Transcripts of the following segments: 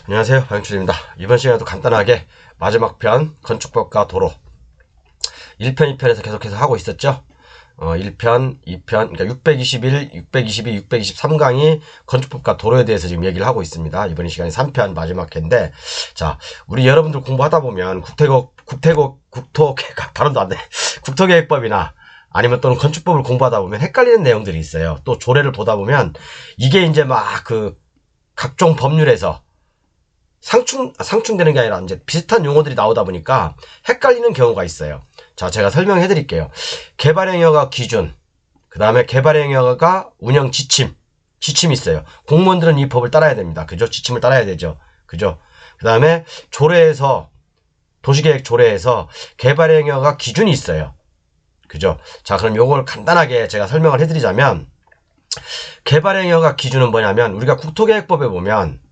안녕하세요, 방영출입니다. 이번 시간에도 간단하게 마지막 편 건축법과 도로 1편, 2편에서 계속해서 하고 있었죠. 1편, 2편, 그러니까 621, 622, 623강이 건축법과 도로에 대해서 지금 얘기를 하고 있습니다. 이번 시간이 3편 마지막 회인데, 자, 우리 여러분들 공부하다 보면 발음도 안 돼. 국토계획법이나 아니면 또는 건축법을 공부하다 보면 헷갈리는 내용들이 있어요. 또 조례를 보다 보면 이게 이제 막 각종 법률에서 상충되는 게 아니라 이제 비슷한 용어들이 나오다 보니까 헷갈리는 경우가 있어요. 자, 제가 설명해 드릴게요. 개발행위허가 기준, 그 다음에 개발행위허가 운영 지침이 있어요. 공무원들은 이 법을 따라야 됩니다. 그죠? 지침을 따라야 되죠. 그죠? 그 다음에 조례에서, 도시계획 조례에서 개발행위허가 기준이 있어요. 그죠? 자, 그럼 요걸 간단하게 제가 설명을 해 드리자면, 개발행위허가 기준은 뭐냐면, 우리가 국토계획법에 보면,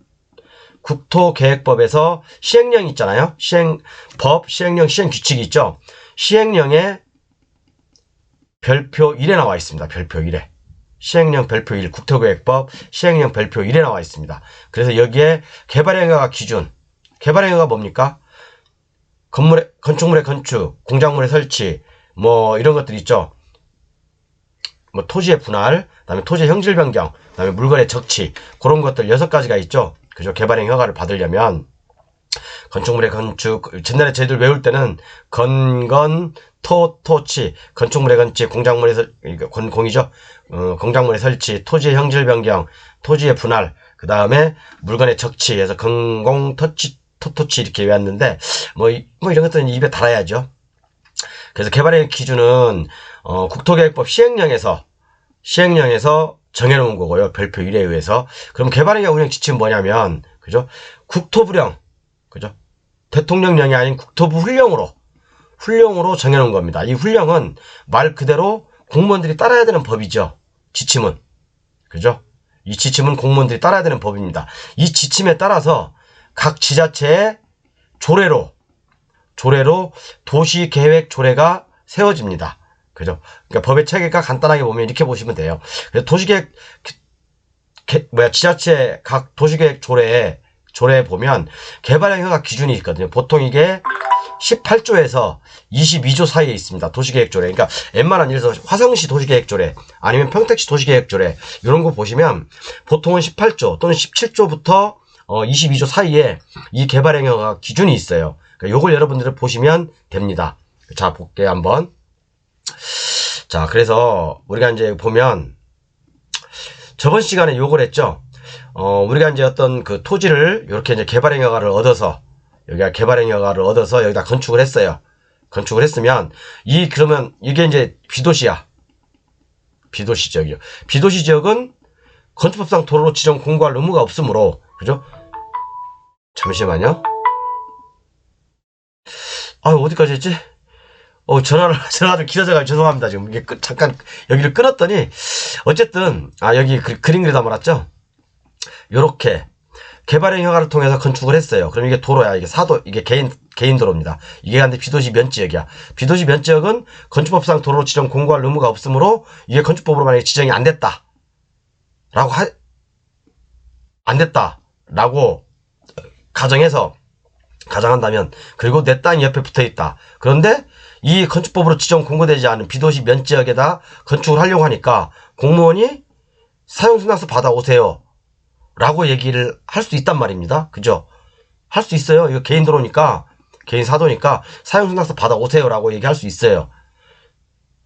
국토계획법에서 시행령 있잖아요. 시행법, 시행령, 시행규칙이 있죠. 시행령에 별표 1에 나와 있습니다. 별표 1에. 시행령 별표 1, 국토계획법, 시행령 별표 1에 나와 있습니다. 그래서 여기에 개발행위허가 기준. 개발행위허가 뭡니까? 건축물의 건축, 공작물의 설치, 뭐 이런 것들 있죠. 뭐 토지의 분할, 그다음에 토지의 형질 변경, 그다음에 물건의 적치, 그런 것들 6가지가 있죠. 그죠? 개발행 허가를 받으려면 건축물의 건축, 옛날에 저희들 외울 때는 토치, 건축물의 건축, 공작물의 공이죠. 공작물의 설치, 토지의 형질 변경, 토지의 분할, 그 다음에 물건의 적치에서 토치 이렇게 외웠는데 뭐 이런 것들은 입에 달아야죠. 그래서 개발행 기준은 국토계획법 시행령에서 정해놓은 거고요. 별표 1에 의해서. 그럼 개발행위 운영 지침은 뭐냐면, 그죠? 국토부령, 그죠? 대통령령이 아닌 국토부 훈령으로 정해놓은 겁니다. 이 훈령은 말 그대로 공무원들이 따라야 되는 법이죠. 지침은. 그죠? 이 지침은 공무원들이 따라야 되는 법입니다. 이 지침에 따라서 각 지자체의 조례로 도시계획 조례가 세워집니다. 그죠? 그러니까 법의 체계가 간단하게 보면 이렇게 보시면 돼요. 그래서 도시계획, 지자체 각 도시계획 조례에 보면 개발행위허가 기준이 있거든요. 보통 이게 18조에서 22조 사이에 있습니다. 도시계획 조례. 그러니까 웬만한 예를 들어서 화성시 도시계획 조례, 아니면 평택시 도시계획 조례, 이런 거 보시면 보통은 18조 또는 17조부터 22조 사이에 이 개발행위허가 기준이 있어요. 그러니까 요걸 여러분들 보시면 됩니다. 자, 볼게요, 한번. 자, 그래서 우리가 이제 보면 저번 시간에 요걸 했죠. 우리가 이제 어떤 그 토지를 이렇게 이제 개발행위허가를 얻어서 여기다 건축을 했어요. 건축을 했으면 그러면 이게 이제 비도시야. 비도시 지역이요. 비도시 지역은 건축법상 도로로 지정 공고할 의무가 없으므로, 그죠? 잠시만요. 어디까지 했지? 전화를 기다려가지고 죄송합니다. 지금 이게 잠깐 여기를 끊었더니, 어쨌든, 여기 그림 그리다 말았죠? 요렇게, 개발행 허가를 통해서 건축을 했어요. 그럼 이게 도로야. 이게 이게 개인 도로입니다. 이게 근데 비도시 면지역이야. 비도시 면지역은 건축법상 도로로 지정 공고할 의무가 없으므로, 이게 건축법으로 만약에 지정이 안 됐다. 라고 가정한다면, 그리고 내 땅이 옆에 붙어 있다. 그런데 이 건축법으로 지정 공고되지 않은 비도시 면지역에다 건축을 하려고 하니까 공무원이 사용승낙서 받아오세요 라고 얘기를 할 수 있단 말입니다. 그죠? 할 수 있어요. 이거 개인 도로니까, 개인 사도니까 사용승낙서 받아오세요 라고 얘기할 수 있어요.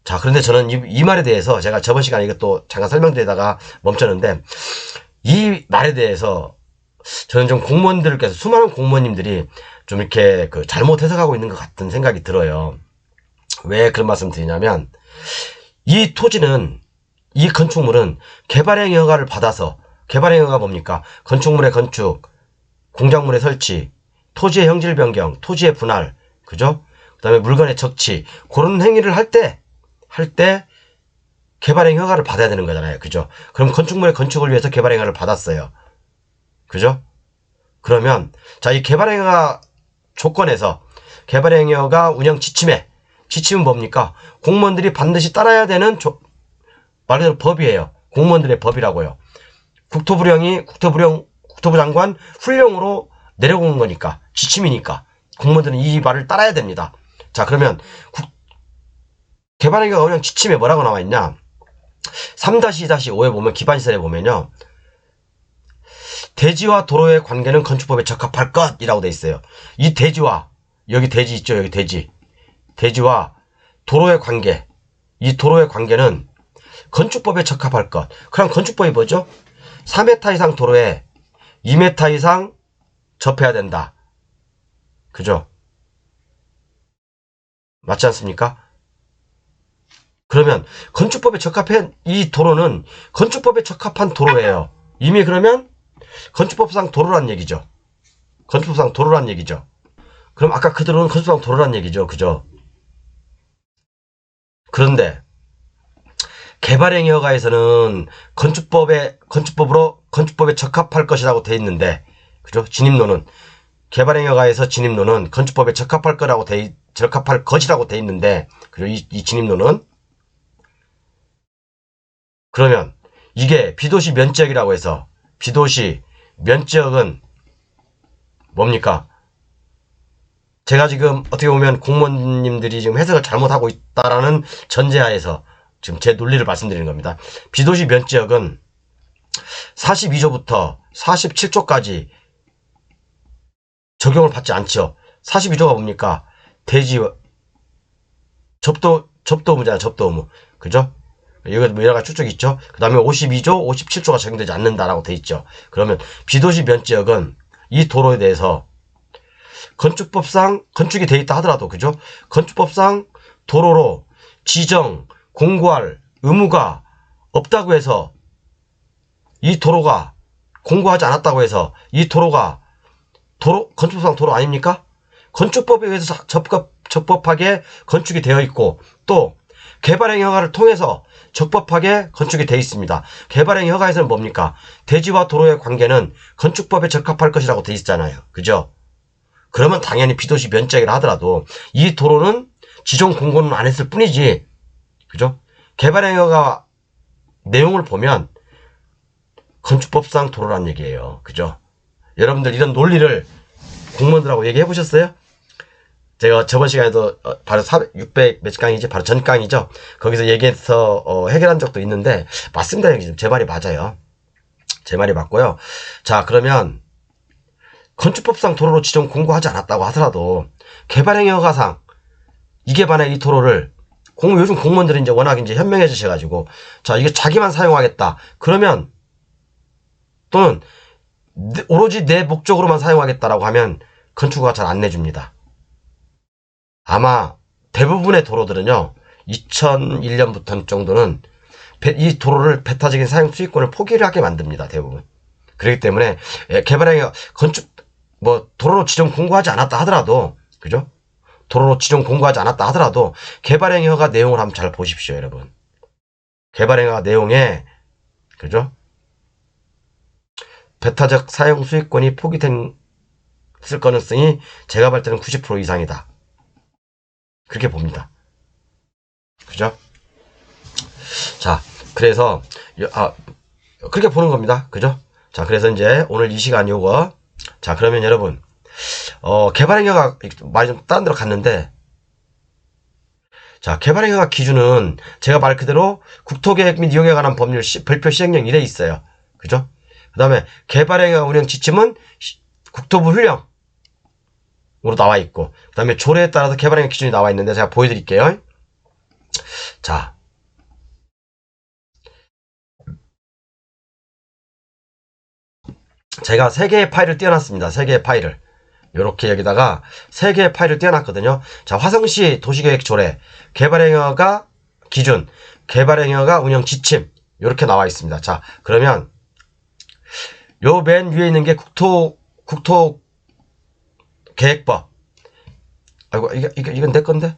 자, 그런데 저는 이 말에 대해서 제가 저번 시간에 이것도 잠깐 설명드리다가 멈췄는데, 이 말에 대해서 저는 좀 수많은 공무원님들이 좀 이렇게 잘못 해석하고 있는 것 같은 생각이 들어요. 왜 그런 말씀 드리냐면, 이 건축물은 개발행위 허가를 받아서, 개발행위 허가가 뭡니까? 건축물의 건축, 공작물의 설치, 토지의 형질 변경, 토지의 분할, 그죠? 그 다음에 물건의 적치, 그런 행위를 할 때 개발행위 허가를 받아야 되는 거잖아요. 그죠? 그럼 건축물의 건축을 위해서 개발행위 허가를 받았어요. 그죠? 그러면, 자, 이 개발행위허가 조건에서 개발행위허가 운영 지침은 뭡니까? 공무원들이 반드시 따라야 되는 말 그대로 법이에요. 공무원들의 법이라고요. 국토부 장관 훈령으로 내려오는 거니까. 지침이니까. 공무원들은 이 말을 따라야 됩니다. 자, 그러면 개발행위가 운영 지침에 뭐라고 나와 있냐? 3-2-5에 보면 기반시설에 보면요. 대지와 도로의 관계는 건축법에 적합할 것이라고 돼 있어요. 이 대지와 여기 대지 있죠? 여기 대지. 대지와 도로의 관계. 이 도로의 관계는 건축법에 적합할 것. 그럼 건축법이 뭐죠? 4m 이상 도로에 2m 이상 접해야 된다. 그죠? 맞지 않습니까? 그러면 건축법에 적합한 이 도로는 건축법에 적합한 도로예요. 이미 그러면 건축법상 도로란 얘기죠. 건축법상 도로란 얘기죠. 그럼 아까 그 도로는 건축법상 도로란 얘기죠. 그죠? 그런데 개발행위 허가에서는 건축법에 적합할 것이라고 돼 있는데, 그죠? 진입로는 개발행위 허가에서 진입로는 건축법에 적합할 것이라고 돼 있는데, 그죠? 이 진입로는 그러면 이게 비도시 면지역이라고 해서 비도시 면지역은 뭡니까? 제가 지금 어떻게 보면 공무원님들이 지금 해석을 잘못하고 있다라는 전제하에서 지금 제 논리를 말씀드리는 겁니다. 비도시 면지역은 42조부터 47조까지 적용을 받지 않죠. 42조가 뭡니까? 대지 접도 의무잖아요. 접도 의무. 그죠? 여기 뭐 여러 가지 추측이 있죠. 그 다음에 52조, 57조가 적용되지 않는다라고 돼 있죠. 그러면 비도시 면지역은 이 도로에 대해서 건축법상 건축이 돼 있다 하더라도, 그죠? 건축법상 도로로 지정, 공고할 의무가 없다고 해서 이 도로가 공고하지 않았다고 해서 이 도로가 건축법상 도로 아닙니까? 건축법에 의해서 적법하게 건축이 되어 있고 또 개발행위 허가를 통해서 적법하게 건축이 되어 있습니다. 개발행위 허가에서는 뭡니까? 대지와 도로의 관계는 건축법에 적합할 것이라고 되어 있잖아요. 그죠? 그러면 당연히 비도시 면적이라 하더라도 이 도로는 지정 공고는 안 했을 뿐이지. 그죠? 개발행위 허가 내용을 보면 건축법상 도로란 얘기예요. 그죠? 여러분들 이런 논리를 공무원들하고 얘기해 보셨어요? 제가 저번 시간에도 바로 600 몇십 강이지? 바로 전 강이죠? 거기서 얘기해서 해결한 적도 있는데 맞습니다. 형님. 제 말이 맞아요. 제 말이 맞고요. 자, 그러면 건축법상 도로로 지정 공고하지 않았다고 하더라도 개발행위 허가상 이게 만약 이 도로를 요즘 공무원들이 이제 워낙 이제 현명해지셔가지고 자, 이게 자기만 사용하겠다. 그러면 또는 오로지 내 목적으로만 사용하겠다라고 하면 건축허가 잘 안 내줍니다. 아마 대부분의 도로들은요, 2001년부터 정도는 이 도로를 배타적인 사용 수익권을 포기를 하게 만듭니다. 대부분. 그렇기 때문에 개발행위가 도로로 지정 공고하지 않았다 하더라도, 그죠? 도로로 지정 공고하지 않았다 하더라도 개발행위 허가 내용을 한번 잘 보십시오, 여러분. 개발행위 허가 내용에, 그죠? 배타적 사용 수익권이 포기됐을 가능성이 제가 볼 때는 90% 이상이다. 그렇게 봅니다. 그죠? 자, 그래서 그렇게 보는 겁니다. 그죠? 자, 그래서 이제 오늘 이 시간 요거, 자, 그러면 여러분 개발행위가 많이 좀 다른 데로 갔는데, 자, 개발행위가 기준은 제가 말 그대로 국토계획 및 이용에 관한 법률 별표 시행령 1에 있어요. 그죠? 그 다음에 개발행위가 운영 지침은 국토부 훈령으로 나와 있고, 그 다음에 조례에 따라서 개발행위 기준이 나와 있는데 제가 보여드릴게요. 자, 제가 3개의 파일을 띄워놨습니다. 3개의 파일을. 요렇게 여기다가 3개의 파일을 띄워놨거든요. 자, 화성시 도시계획 조례, 개발행위가 기준, 개발행위가 운영 지침, 요렇게 나와 있습니다. 자, 그러면 요 맨 위에 있는 게 국토계획법. 아이고, 이건 내 건데?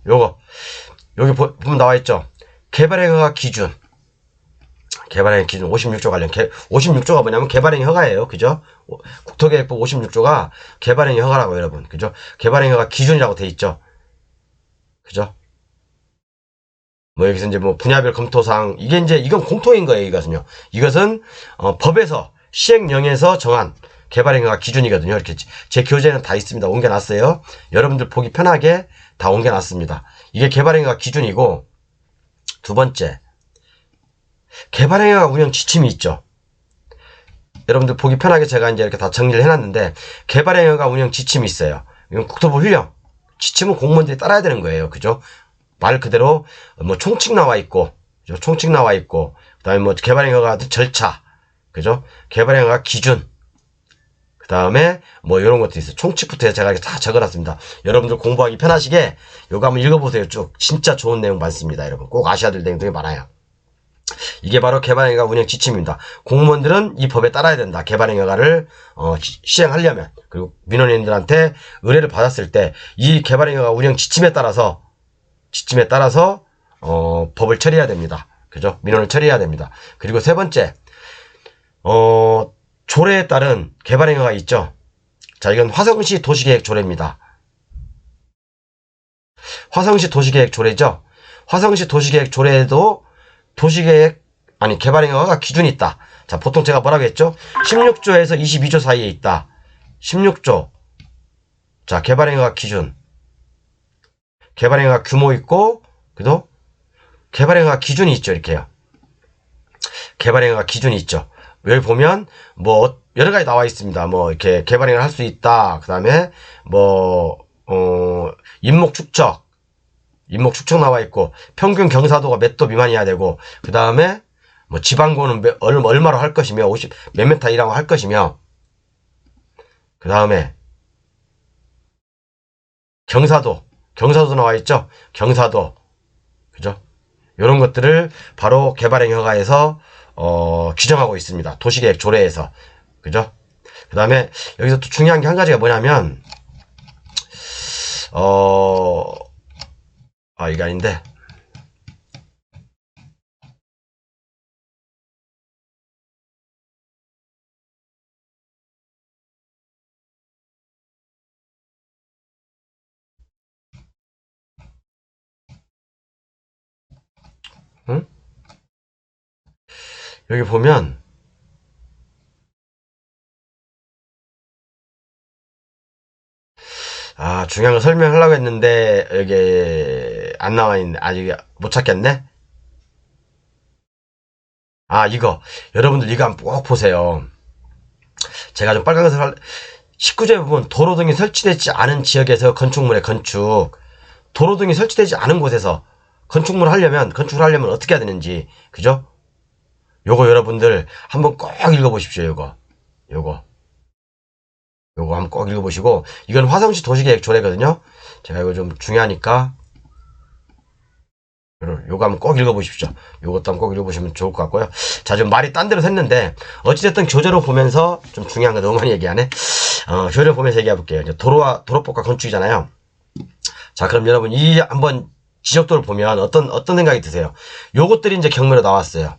요거. 여기 보면 나와 있죠? 개발행위가 기준. 개발행위 기준 56조 관련 56조가 뭐냐면 개발행위 허가예요. 그죠? 국토계획법 56조가 개발행위 허가라고 여러분. 그죠? 개발행위 허가 기준이라고 돼 있죠. 그죠? 뭐 여기서 이제 뭐 분야별 검토사항, 이건 공통인 거예요. 이것은요. 이것은 법에서 시행령에서 정한 개발행위가 기준이거든요. 이렇게 제 교재는 다 있습니다. 옮겨놨어요. 여러분들 보기 편하게 다 옮겨놨습니다. 이게 개발행위가 기준이고, 두 번째, 개발행위가 운영 지침이 있죠. 여러분들 보기 편하게 제가 이제 이렇게 다 정리를 해놨는데, 개발행위가 운영 지침이 있어요. 이건 국토부 훈령. 지침은 공무원들이 따라야 되는 거예요. 그죠? 말 그대로, 뭐, 총칙 나와 있고, 그죠? 총칙 나와 있고, 그 다음에 뭐, 개발행위가 절차. 그죠? 개발행위가 기준. 그 다음에, 뭐, 이런 것도 있어요. 총칙부터 제가 이렇게 다 적어놨습니다. 여러분들 공부하기 편하시게, 요거 한번 읽어보세요. 쭉. 진짜 좋은 내용 많습니다. 여러분. 꼭 아셔야 될 내용들이 많아요. 이게 바로 개발행위가 운영 지침입니다. 공무원들은 이 법에 따라야 된다. 개발행위가를 시행하려면, 그리고 민원인들한테 의뢰를 받았을 때 이 개발행위가 운영 지침에 따라서 법을 처리해야 됩니다. 그죠? 민원을 처리해야 됩니다. 그리고 세 번째, 조례에 따른 개발행위가 있죠. 자, 이건 화성시 도시계획 조례입니다. 화성시 도시계획 조례죠. 화성시 도시계획 조례에도 개발행위가 기준이 있다. 자, 보통 제가 뭐라고 했죠? 16조에서 22조 사이에 있다. 16조. 자, 개발행위가 기준. 개발행위가 규모 있고, 그래도 개발행위가 기준이 있죠. 이렇게요. 개발행위가 기준이 있죠. 여기 보면, 뭐, 여러 가지 나와 있습니다. 뭐, 이렇게 개발행위를 할 수 있다. 그 다음에, 뭐, 인목 축척 나와 있고, 평균 경사도가 몇 도 미만이어야 되고, 그 다음에, 뭐, 지방고는 얼마로 할 것이며, 몇 메타 이라고 할 것이며, 그 다음에, 경사도 나와 있죠? 경사도. 그죠? 요런 것들을 바로 개발행위 허가에서, 규정하고 있습니다. 도시계획 조례에서. 그죠? 그 다음에, 여기서 또 중요한 게 한 가지가 뭐냐면, 이게 아닌데. 응? 여기 보면, 중요한 거 설명하려고 했는데, 여기, 안 나와 있네. 아직 못 찾겠네? 여러분들 이거 한번 꼭 보세요. 제가 좀 빨간색을 19조에 보면 도로 등이 설치되지 않은 지역에서 건축물의 건축. 도로 등이 설치되지 않은 곳에서 건축을 하려면 어떻게 해야 되는지. 그죠? 요거 여러분들 한번 꼭 읽어보십시오. 요거 한번 꼭 읽어보시고, 이건 화성시 도시계획 조례거든요. 제가 이거 좀 중요하니까 요거 한번 꼭 읽어보십시오. 요것도 한번 꼭 읽어보시면 좋을 것 같고요. 자, 좀 말이 딴 데로 샜는데, 어찌됐든 교재로 보면서 좀 중요한 거 너무 많이 얘기하네. 교재로 보면서 얘기해 볼게요. 이제 도로법과 건축이잖아요. 자, 그럼 여러분 이 한번 지적도를 보면 어떤 생각이 드세요? 요것들이 이제 경매로 나왔어요.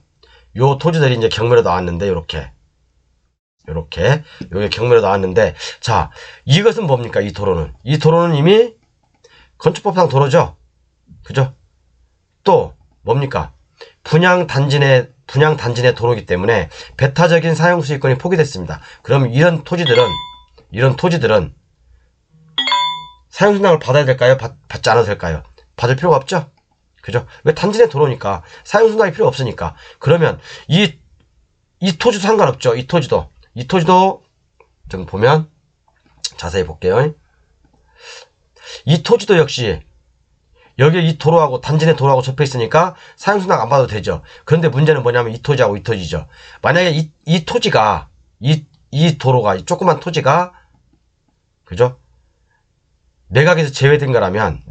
요 토지들이 이제 경매로 나왔는데, 요게 경매로 나왔는데, 자, 이것은 뭡니까? 이 도로는 이미 건축법상 도로죠? 그죠? 또 뭡니까? 분양 단지 내 도로이기 때문에 배타적인 사용 수익권이 포기됐습니다. 그럼 이런 토지들은 사용 승낙을 받아야 될까요? 받지 않아도 될까요? 받을 필요가 없죠? 그죠? 왜? 단지 내 도로니까. 사용 승낙이 필요 없으니까. 그러면 이 토지도 상관없죠. 이 토지도 좀 보면 자세히 볼게요. 이 토지도 역시 여기에 이 도로하고 단지 내 도로하고 접해 있으니까 사용 승낙 안 받아도 되죠. 그런데 문제는 뭐냐면 이 토지하고 이 토지죠. 만약에 이 토지가 이 도로가, 이 조그만 토지가, 그죠? 매각에서 제외된 거라면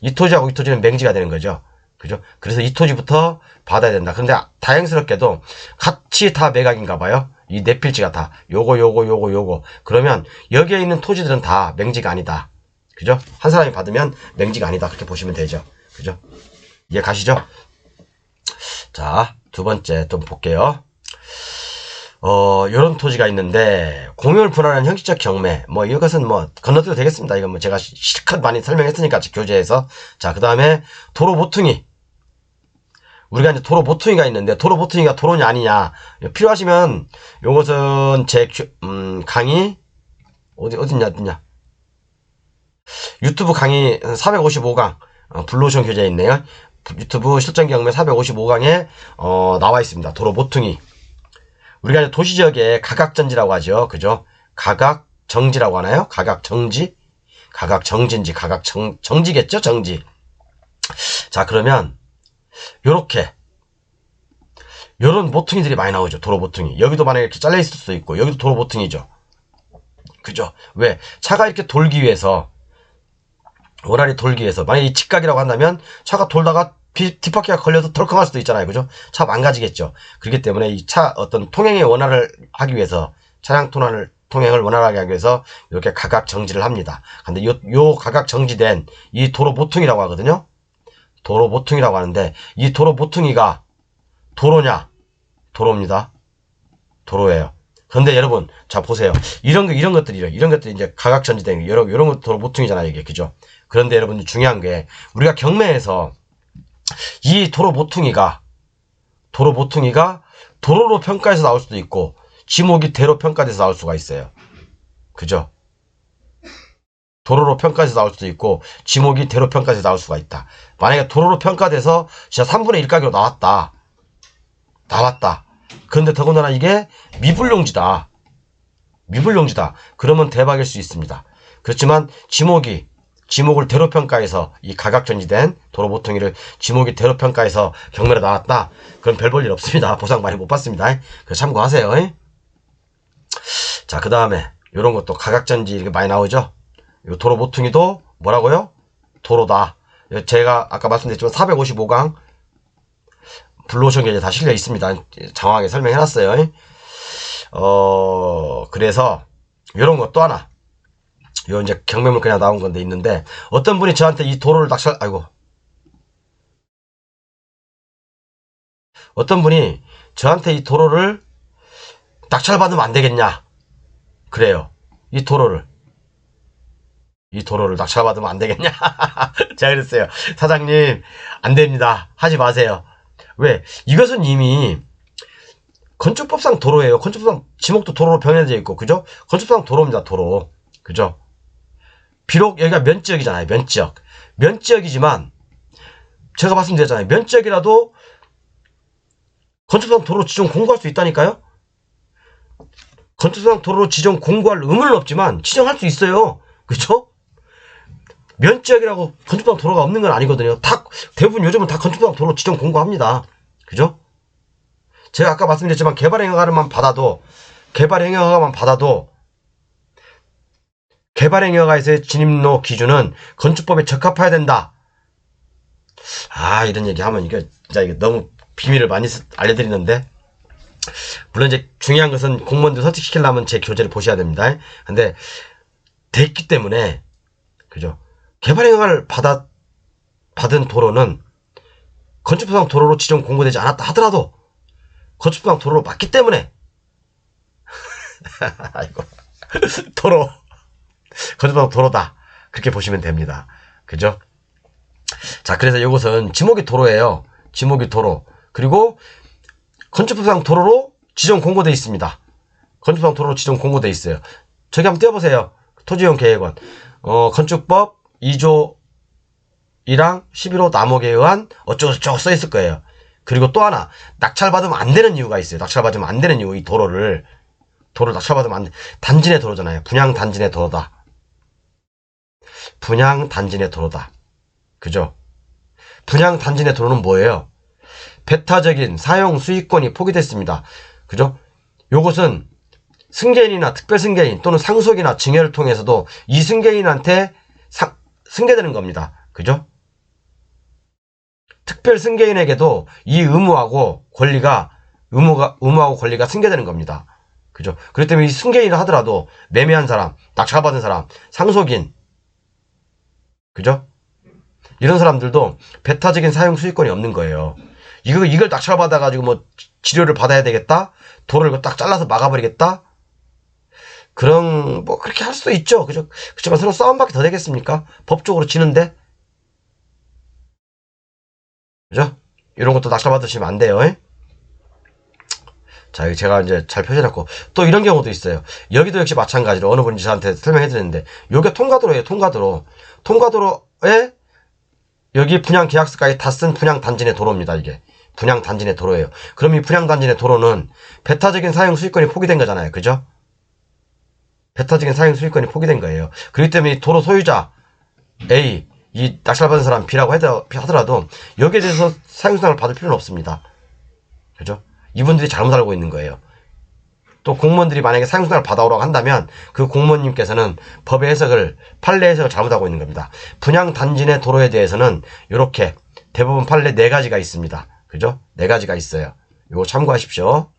이 토지하고 이 토지는 맹지가 되는 거죠. 그죠? 그래서 이 토지부터 받아야 된다. 근데 다행스럽게도 같이 다 매각인가 봐요. 이 네 필지가 다 요거. 그러면 여기에 있는 토지들은 다 맹지가 아니다. 그죠? 한 사람이 받으면 맹지가 아니다. 그렇게 보시면 되죠. 그죠? 이해 가시죠? 자, 두 번째 좀 볼게요. 요런 토지가 있는데, 공유를 분할하는 형식적 경매. 이것은 건너뛰어도 되겠습니다. 이건 제가 실컷 많이 설명했으니까, 교재에서. 자, 그 다음에, 도로 모퉁이. 우리가 이제 도로 모퉁이가 있는데 도로 모퉁이가 도로냐 아니냐 필요하시면 요것은 제 강의 어딨냐 유튜브 강의 455강 블루오션 교재에 있네요. 유튜브 실전 경매 455강에 나와 있습니다. 도로 모퉁이. 우리가 이제 도시지역에 가각전지라고 하죠. 그죠? 가각정지라고 하나요? 가각정지? 가각정지인지 가각정지겠죠? 정지. 자, 그러면 요렇게 요런 모퉁이들이 많이 나오죠. 도로 모퉁이. 여기도 만약에 이렇게 잘려 있을 수도 있고 여기도 도로 모퉁이죠. 그죠? 왜? 차가 이렇게 돌기 위해서 원활히 돌기 위해서 만약에 이 직각이라고 한다면 차가 돌다가 뒷바퀴가 걸려서 덜컹할 수도 있잖아요. 그죠? 차 망가지겠죠. 그렇기 때문에 이 차 어떤 통행의 원활을 하기 위해서 차량 통행을 원활하게 하기 위해서 이렇게 가각 정지를 합니다. 근데 요 가각 정지된 이 도로 모퉁이라고 하거든요. 도로 모퉁이라고 하는데 이 도로 모퉁이가 도로냐? 도로입니다. 도로예요. 근데 여러분, 자 보세요. 이런 것들이 이제 가각 전지된 이런 것 도로 모퉁이잖아요, 이게. 그죠? 그런데 여러분 중요한 게 우리가 경매에서 이 도로 모퉁이가 도로로 평가해서 나올 수도 있고 지목이 대로 평가돼서 나올 수가 있어요. 그죠? 도로로 평가돼서 나올 수도 있고 지목이 대로 평가돼서 나올 수가 있다. 만약에 도로로 평가돼서 진짜 3분의 1 가격으로 나왔다. 그런데 더군다나 이게 미불용지다. 그러면 대박일 수 있습니다. 그렇지만 지목을 대로 평가해서 이 가각전지된 도로 모퉁이를 지목이 대로 평가해서 경매로 나왔다. 그럼 별 볼 일 없습니다. 보상 많이 못 받습니다. 그래서 참고하세요. 자, 그 다음에 이런 것도 가각전지 이렇게 많이 나오죠. 이 도로 모퉁이도 뭐라고요? 도로다. 제가 아까 말씀드렸지만 455강 블루오션 교재 다 실려 있습니다. 장황하게 설명해놨어요. 그래서 이런 것도 하나. 요 이제 경매물 그냥 나온 건데 있는데 어떤 분이 저한테 이 도로를 어떤 분이 저한테 이 도로를 낙찰받으면 안 되겠냐? 그래요. 이 도로를 낙찰받으면 안 되겠냐? 제가 그랬어요. 사장님, 안 됩니다. 하지 마세요. 왜? 이것은 이미 건축법상 도로예요. 건축법상 지목도 도로로 변해져 있고, 그죠? 건축법상 도로입니다. 도로. 그죠? 비록 여기가 면지역이잖아요. 면지역이지만 제가 말씀드렸잖아요. 면지역이라도 건축상 도로 지정 공고할 수 있다니까요. 건축상 도로 지정 공고할 의무는 없지만 지정할 수 있어요. 그쵸? 면지역이라고 건축상 도로가 없는 건 아니거든요. 대부분 요즘은 다 건축상 도로 지정 공고합니다. 그죠? 제가 아까 말씀드렸지만 개발행위허가만 받아도 개발행위허가에서의 진입로 기준은 건축법에 적합해야 된다. 이런 얘기 하면 이게 너무 비밀을 많이 알려드리는데, 물론 이제 중요한 것은 공무원들 설득시키려면 제 교재를 보셔야 됩니다. 근데 됐기 때문에, 그죠? 개발행위허가를 받은 도로는 건축법상 도로로 지정 공고되지 않았다 하더라도 건축법상 도로로 맞기 때문에 아이고 건축법상 도로다, 그렇게 보시면 됩니다. 그죠? 자, 그래서 이것은 지목이 도로예요. 지목이 도로. 그리고 건축법상 도로로 지정 공고되어 있습니다. 건축법상 도로로 지정 공고되어 있어요. 저기 한번 떼어보세요. 토지이용 계획원. 건축법 2조 1항 11호 남목에 의한 어쩌고저쩌고 써 있을 거예요. 그리고 또 하나, 낙찰받으면 안 되는 이유가 있어요. 낙찰받으면 안 되는 이유, 이 도로를 낙찰받으면 안 돼. 단지 내 도로잖아요. 분양 단지 내 도로다. 그죠? 분양 단지 내 도로는 뭐예요? 배타적인 사용 수익권이 포기됐습니다. 그죠? 요것은 승계인이나 특별승계인 또는 상속이나 증여를 통해서도 이 승계인한테 승계되는 겁니다. 그죠? 특별승계인에게도 이 의무하고 권리가 승계되는 겁니다. 그죠? 그렇기 때문에 이 승계인을 하더라도 매매한 사람, 낙찰받은 사람, 상속인, 그죠? 이런 사람들도 배타적인 사용 수익권이 없는 거예요. 이걸 낙찰받아가지고 뭐 지료를 받아야 되겠다? 도로를 딱 잘라서 막아버리겠다? 그렇게 할 수도 있죠. 그죠? 그렇지만 서로 싸움밖에 더 되겠습니까? 법적으로 지는데? 그죠? 이런 것도 낙찰 받으시면 안 돼요. 자, 제가 이제 잘 표시해놨고, 또 이런 경우도 있어요. 여기도 역시 마찬가지로 어느 분이 저한테 설명해드렸는데, 요게 통과도로예요, 통과도로. 통과도로에, 여기 분양계약서까지 다 쓴 분양단지 내 도로입니다, 이게. 분양단지 내 도로예요. 그럼 이 분양단지 내 도로는 배타적인 사용 수익권이 포기된 거잖아요, 그죠? 배타적인 사용 수익권이 포기된 거예요. 그렇기 때문에 이 도로 소유자 A, 이 낙찰받은 사람 B라고 하더라도, 여기에 대해서 사용수당을 받을 필요는 없습니다. 그죠? 이분들이 잘못 알고 있는 거예요. 또 공무원들이 만약에 사용수당을 받아오라고 한다면 그 공무원님께서는 법의 해석을 판례 해석을 잘못하고 있는 겁니다. 분양단지 내 도로에 대해서는 이렇게 대부분 판례 4가지가 있습니다. 그죠? 4가지가 있어요. 이거 참고하십시오.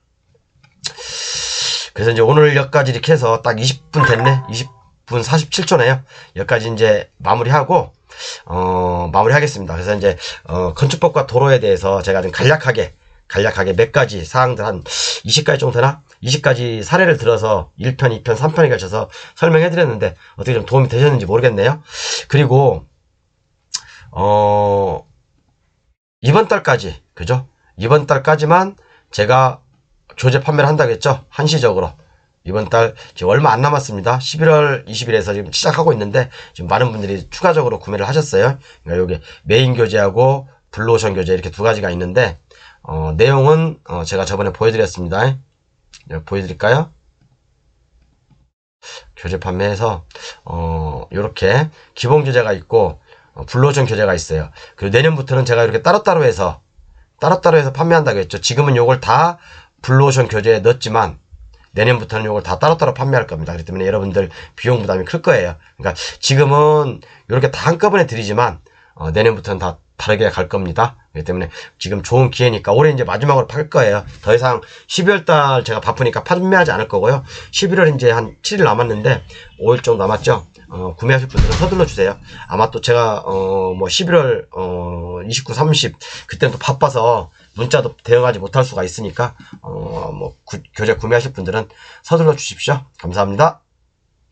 그래서 이제 오늘 여기까지 이렇게 해서 딱 20분 됐네. 20분 47초네요. 여기까지 이제 마무리하고 마무리하겠습니다. 그래서 이제 건축법과 도로에 대해서 제가 좀 간략하게 몇 가지 사항들 한 20가지 정도 되나? 20가지 사례를 들어서 1편, 2편, 3편에 걸쳐서 설명해 드렸는데 어떻게 좀 도움이 되셨는지 모르겠네요. 그리고 이번 달까지, 그죠? 이번 달까지만 제가 교재 판매를 한다고 했죠? 한시적으로. 이번 달 지금 얼마 안 남았습니다. 11월 20일에서 지금 시작하고 있는데 지금 많은 분들이 추가적으로 구매를 하셨어요. 그러니까 여기 메인 교재하고 블루오션 교재 이렇게 2가지가 있는데 내용은 제가 저번에 보여드렸습니다. 보여드릴까요? 교재 판매에서 이렇게 기본 교재가 있고 블루오션 교재가 있어요. 그리고 내년부터는 제가 이렇게 따로따로 해서 판매한다고 했죠. 지금은 요걸 다 블루오션 교재에 넣었지만 내년부터는 요걸 다 따로따로 판매할 겁니다. 그렇기 때문에 여러분들 비용 부담이 클 거예요. 그러니까 지금은 이렇게 다 한꺼번에 드리지만 내년부터는 다 다르게 갈 겁니다. 그렇기 때문에 지금 좋은 기회니까 올해 이제 마지막으로 팔 거예요. 더 이상 12월 달 제가 바쁘니까 판매하지 않을 거고요. 11월 이제 한 7일 남았는데 5일 정도 남았죠. 구매하실 분들은 서둘러 주세요. 아마 또 제가 뭐 11월 29, 30 그때는 또 바빠서 문자도 대응하지 못할 수가 있으니까 뭐 교재 구매하실 분들은 서둘러 주십시오. 감사합니다.